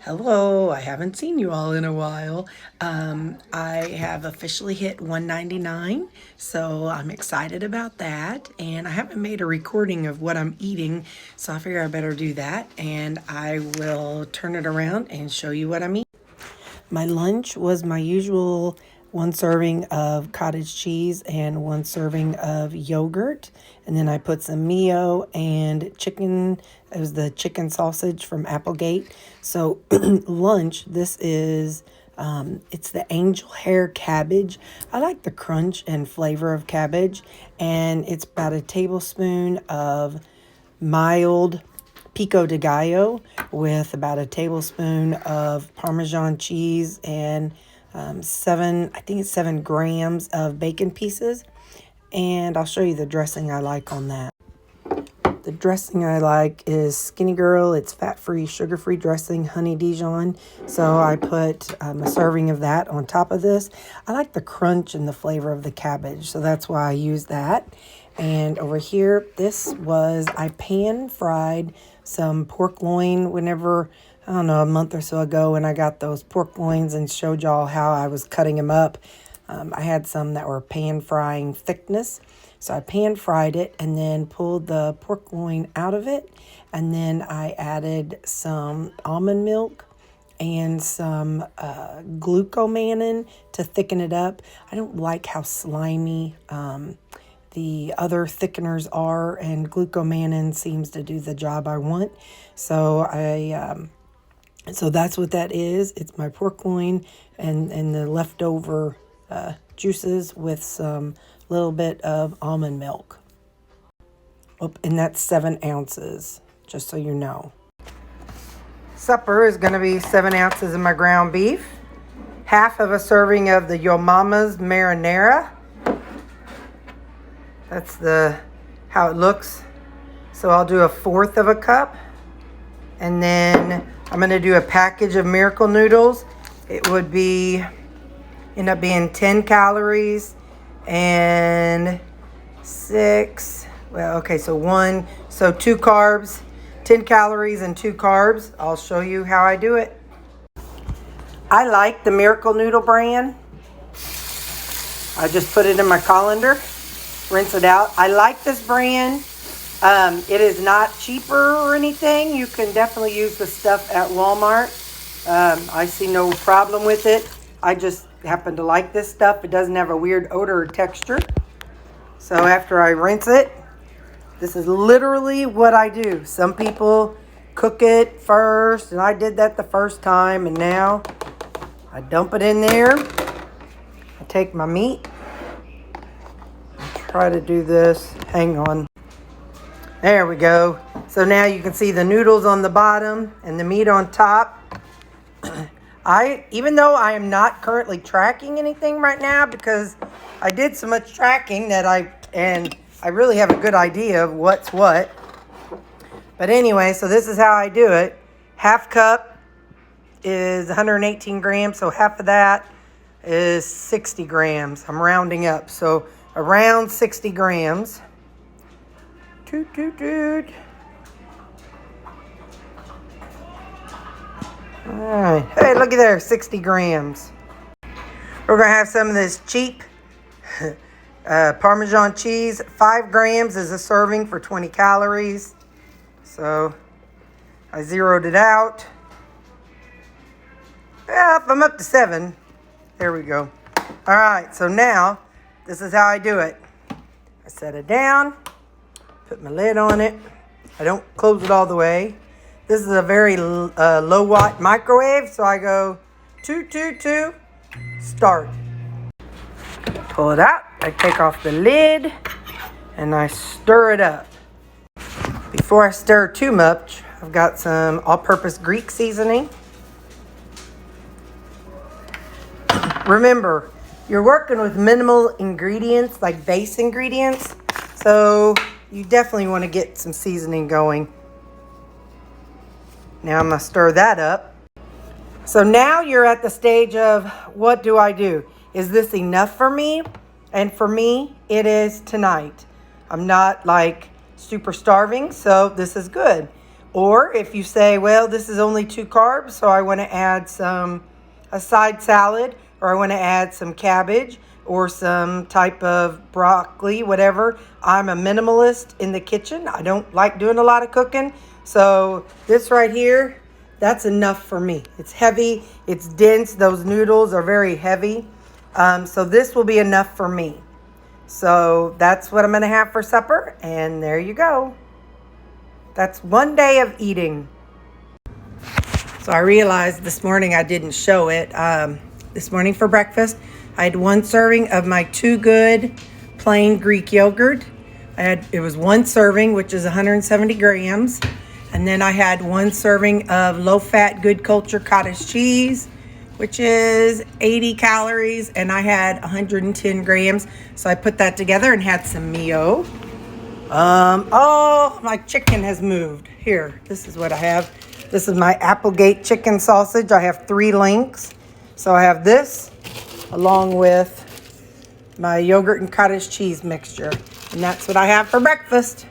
Hello, I haven't seen you all in a while. I have officially hit 199, so I'm excited about that. And I haven't made a recording of what I'm eating, so I figure I better do that. And I will turn it around and show you what I'm eating. My lunch was my usual one serving of cottage cheese and one serving of yogurt. And then I put some Mio and chicken. It was the chicken sausage from Applegate. So lunch, this is, it's the angel hair cabbage. I like the crunch and flavor of cabbage. And it's about a tablespoon of mild pico de gallo with about a tablespoon of Parmesan cheese and I think it's 7 grams of bacon pieces. And I'll show you the dressing I like on that. The dressing I like is Skinny Girl. It's fat-free, sugar-free dressing, honey Dijon. So I put a serving of that on top of this. I like the crunch and the flavor of the cabbage, so that's why I use that. And over here, I pan-fried some pork loin whenever, I don't know, a month or so ago when I got those pork loins and showed y'all how I was cutting them up. I had some that were pan-frying thickness. So I pan-fried it and then pulled the pork loin out of it. And then I added some almond milk and some glucomannan to thicken it up. I don't like how slimy the other thickeners are, and glucomannan seems to do the job I want. So so that's what that is. It's my pork loin and the leftover juices with some little bit of almond milk. Oh, and that's 7 ounces, just so you know. Supper is going to be 7 ounces of my ground beef, half of a serving of the Yo Mama's marinara. That's how it looks. So I'll do 1/4 of a cup. And then I'm going to do a package of Miracle Noodles. It would end up being 10 calories and 6. Well, okay, so 2 carbs, 10 calories and 2 carbs. I'll show you how I do it. I like the Miracle Noodle brand. I just put it in my colander. Rinse it out. I like this brand. It is not cheaper or anything. You can definitely use the stuff at Walmart. I see no problem with it. I just happen to like this stuff. It doesn't have a weird odor or texture. So after I rinse it, this is literally what I do. Some people cook it first, and I did that the first time, and now I dump it in there. I take my meat. Try to do this. Hang on. There we go. So now you can see the noodles on the bottom and the meat on top. Even though I am not currently tracking anything right now because I did so much tracking that I really have a good idea of what's what. But anyway, so this is how I do it. Half cup is 118 grams, so half of that is 60 grams. I'm rounding up, so around 60 grams. Toot, toot, toot. All right. Hey, looky there, 60 grams. We're going to have some of this cheap Parmesan cheese. 5 grams is a serving for 20 calories. So I zeroed it out. Yeah, I'm up to 7. There we go. All right, so now this is how I do it. I set it down, put my lid on it. I don't close it all the way. This is a very low watt microwave, so I go 222, start. Pull it out, I take off the lid, and I stir it up. Before I stir too much, I've got some all-purpose Greek seasoning. Remember, you're working with minimal ingredients, like base ingredients, so you definitely want to get some seasoning going. Now I'm going to stir that up. So now you're at the stage of, what do I do? Is this enough for me? And for me, it is tonight. I'm not like super starving, so this is good. Or if you say, well, this is only 2 carbs, so I want to add a side salad, or I want to add some cabbage or some type of broccoli, whatever. I'm a minimalist in the kitchen. I don't like doing a lot of cooking. So this right here, that's enough for me. It's heavy, it's dense. Those noodles are very heavy. So this will be enough for me. So that's what I'm going to have for supper. And there you go. That's one day of eating. So I realized this morning I didn't show it. This morning for breakfast, I had 1 serving of my Too Good plain Greek yogurt. It was 1 serving, which is 170 grams. And then I had 1 serving of low-fat Good Culture cottage cheese, which is 80 calories, and I had 110 grams. So I put that together and had some Mio. Oh, my chicken has moved. Here, this is what I have. This is my Applegate chicken sausage. I have 3 links. So I have this along with my yogurt and cottage cheese mixture. And that's what I have for breakfast.